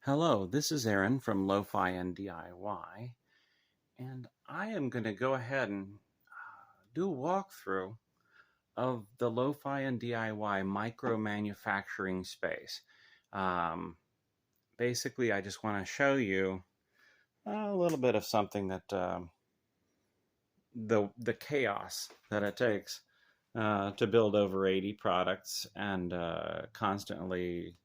Hello, this is Aaron from Lo-Fi and D.I.Y, and I am going to go ahead and do a walkthrough of the Lo-Fi and D.I.Y micro-manufacturing space. Um, Basically, I just want to show you a little bit of something that the chaos that it takes to build over 80 products and constantly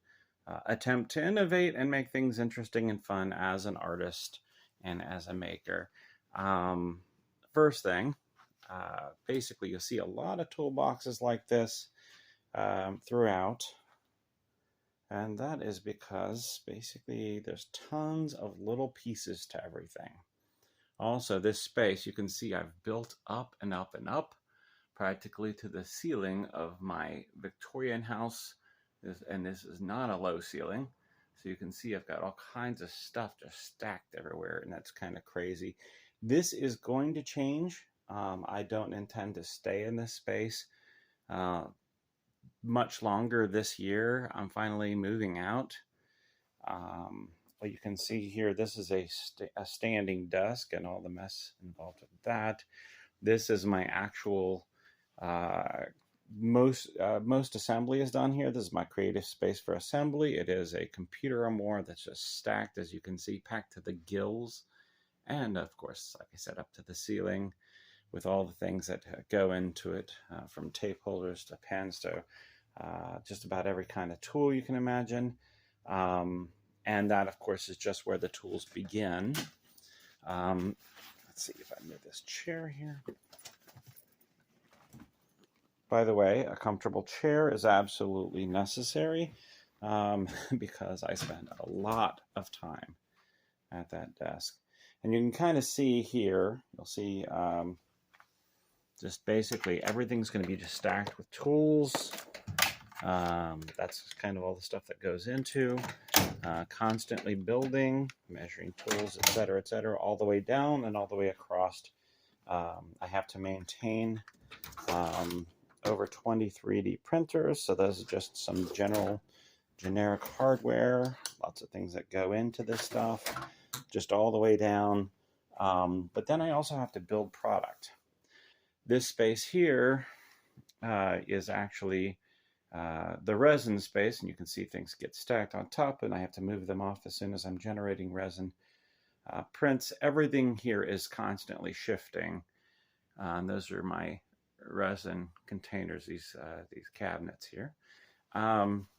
attempt to innovate and make things interesting and fun as an artist and as a maker. Um, First thing, basically, you'll see a lot of toolboxes like this throughout. And that is because basically there's tons of little pieces to everything. Also, this space, you can see I've built up and up and up practically to the ceiling of my Victorian house. And this is not a low ceiling. So you can see I've got all kinds of stuff just stacked everywhere, and that's kind of crazy. This is going to change. I don't intend to stay in this space uh, much longer this year. I'm finally moving out. Well, you can see here, this is a standing desk and all the mess involved with that. This is my actual most assembly is done here. This is my creative space for assembly. It is a computer armoire that's just stacked, as you can see, packed to the gills, and of course, like I said, up to the ceiling with all the things that go into it, from tape holders to pens to just about every kind of tool you can imagine. And that, of course, is just where the tools begin. Let's see if I move this chair here. By the way, a comfortable chair is absolutely necessary because I spend a lot of time at that desk. And you can kind of see here, you'll see just basically everything's going to be just stacked with tools. That's kind of all the stuff that goes into constantly building, measuring tools, etc., all the way down and all the way across. I have to maintain over 20 3D printers, so those are just some generic hardware, lots of things that go into this stuff, just all the way down. But then I also have to build product. This space here is actually the resin space, and you can see things get stacked on top, and I have to move them off as soon as I'm generating resin. Prints, everything here is constantly shifting. Those are my resin containers, these cabinets here.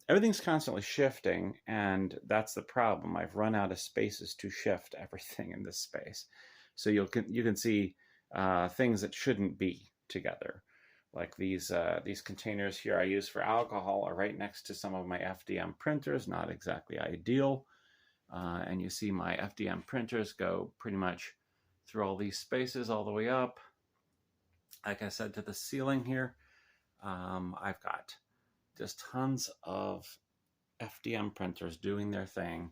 Everything's constantly shifting, and that's the problem. I've run out of spaces to shift everything in this space. So you can see things that shouldn't be together. Like these containers here I use for alcohol are right next to some of my FDM printers, not exactly ideal. And you see my FDM printers go pretty much through all these spaces all the way up. Like I said, to the ceiling here. I've got just tons of FDM printers doing their thing.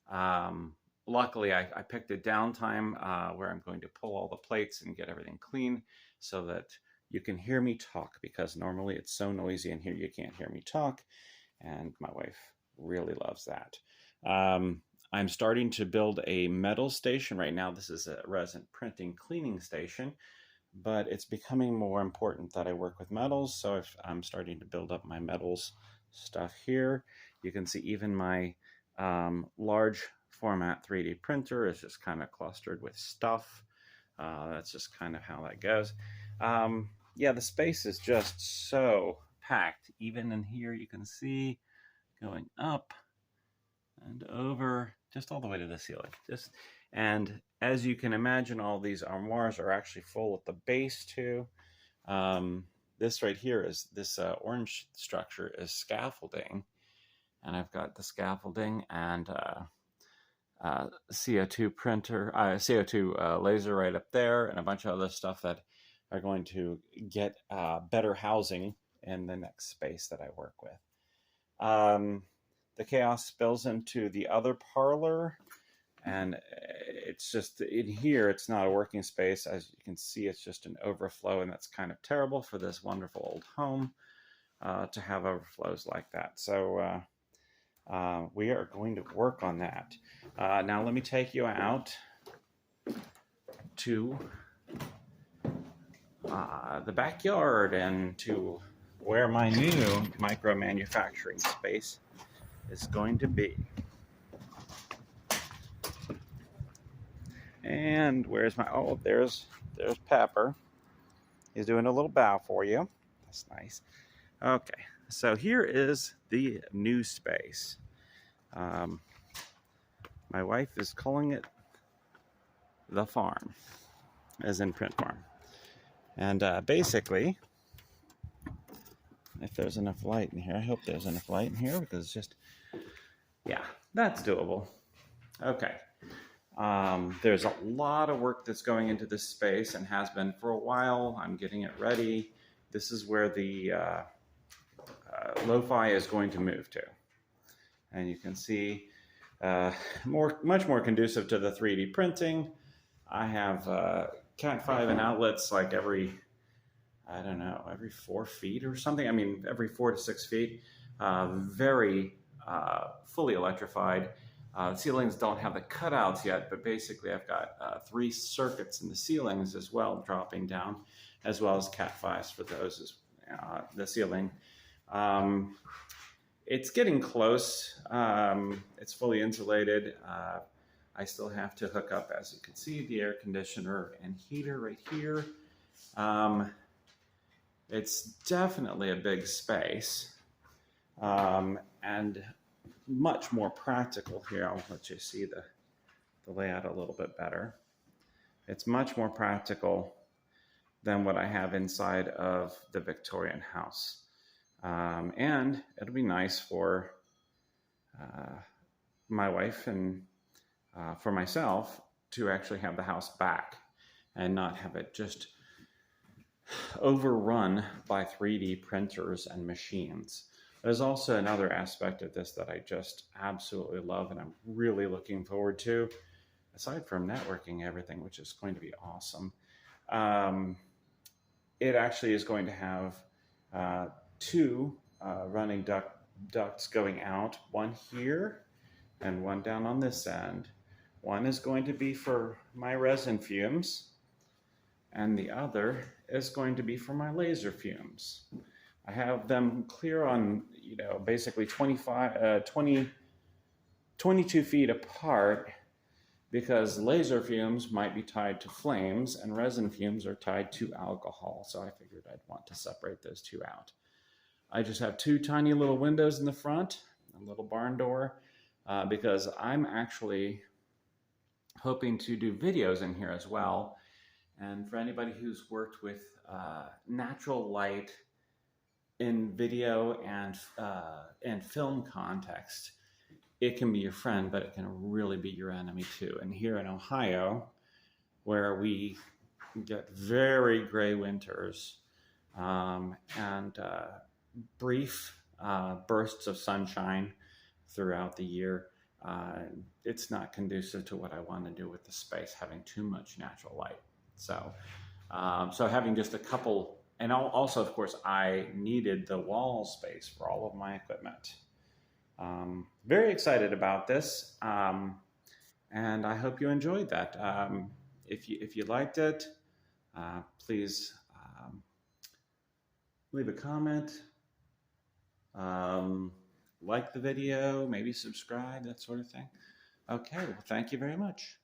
Luckily, I picked a downtime where I'm going to pull all the plates and get everything clean so that you can hear me talk, because normally it's so noisy in here you can't hear me talk, and my wife really loves that. I'm starting to build a metal station right now. This is a resin printing cleaning station, but it's becoming more important that I work with metals, so I'm starting to build up my metals stuff here. You can see even my large format 3D printer is just kind of clustered with stuff. That's just kind of how that goes. Yeah, the space is just so packed. Even in here, you can see going up and over, just all the way to the ceiling. And as you can imagine, all these armoires are actually full at the base too. This right here is this orange structure is scaffolding, and I've got the scaffolding and CO2 printer, CO2 laser right up there, and a bunch of other stuff that are going to get better housing in the next space that I work with. The chaos spills into the other parlor, and it's just in here, it's not a working space. As you can see, it's just an overflow, and that's kind of terrible for this wonderful old home to have overflows like that. So we are going to work on that. Now let me take you out to the backyard and to where my new micro-manufacturing space is going to be. And where's my, oh, there's Pepper. He's doing a little bow for you. That's nice. Okay, so here is the new space. My wife is calling it the farm, as in print farm. And basically, if there's enough light in here, I hope there's enough light in here because it's just, yeah, that's doable. Okay. There's a lot of work that's going into this space and has been for a while. I'm getting it ready. This is where the lo-fi is going to move to. And you can see much more conducive to the 3D printing. I have Cat 5 and outlets like every, I don't know, every 4 feet or something. I mean, every 4 to 6 feet. Very fully electrified. Ceilings don't have the cutouts yet, but basically I've got 3 circuits in the ceilings as well dropping down, as well as Cat 5s for those as the ceiling. It's getting close. It's fully insulated. I still have to hook up, as you can see, the air conditioner and heater right here. It's definitely a big space and much more practical here. I'll let you see the layout a little bit better. It's much more practical than what I have inside of the Victorian house. And it'll be nice for my wife and for myself to actually have the house back and not have it just overrun by 3D printers and machines. There's also another aspect of this that I just absolutely love and I'm really looking forward to, aside from networking everything, which is going to be awesome. It actually is going to have 2 running ducts going out, one here and one down on this end. One is going to be for my resin fumes and the other is going to be for my laser fumes. I have them clear on, basically 22 feet apart because laser fumes might be tied to flames and resin fumes are tied to alcohol. So I figured I'd want to separate those 2 out. I just have 2 tiny little windows in the front, a little barn door, because I'm actually hoping to do videos in here as well. And for anybody who's worked with natural light in video and film context, it can be your friend, but it can really be your enemy too. And here in Ohio, where we get very gray winters and brief bursts of sunshine throughout the year, it's not conducive to what I want to do with the space, having too much natural light. So having just a couple, and also, of course, I needed the wall space for all of my equipment. Very excited about this, and I hope you enjoyed that. If you liked it, please leave a comment, like the video, maybe subscribe, that sort of thing. Okay, well, thank you very much.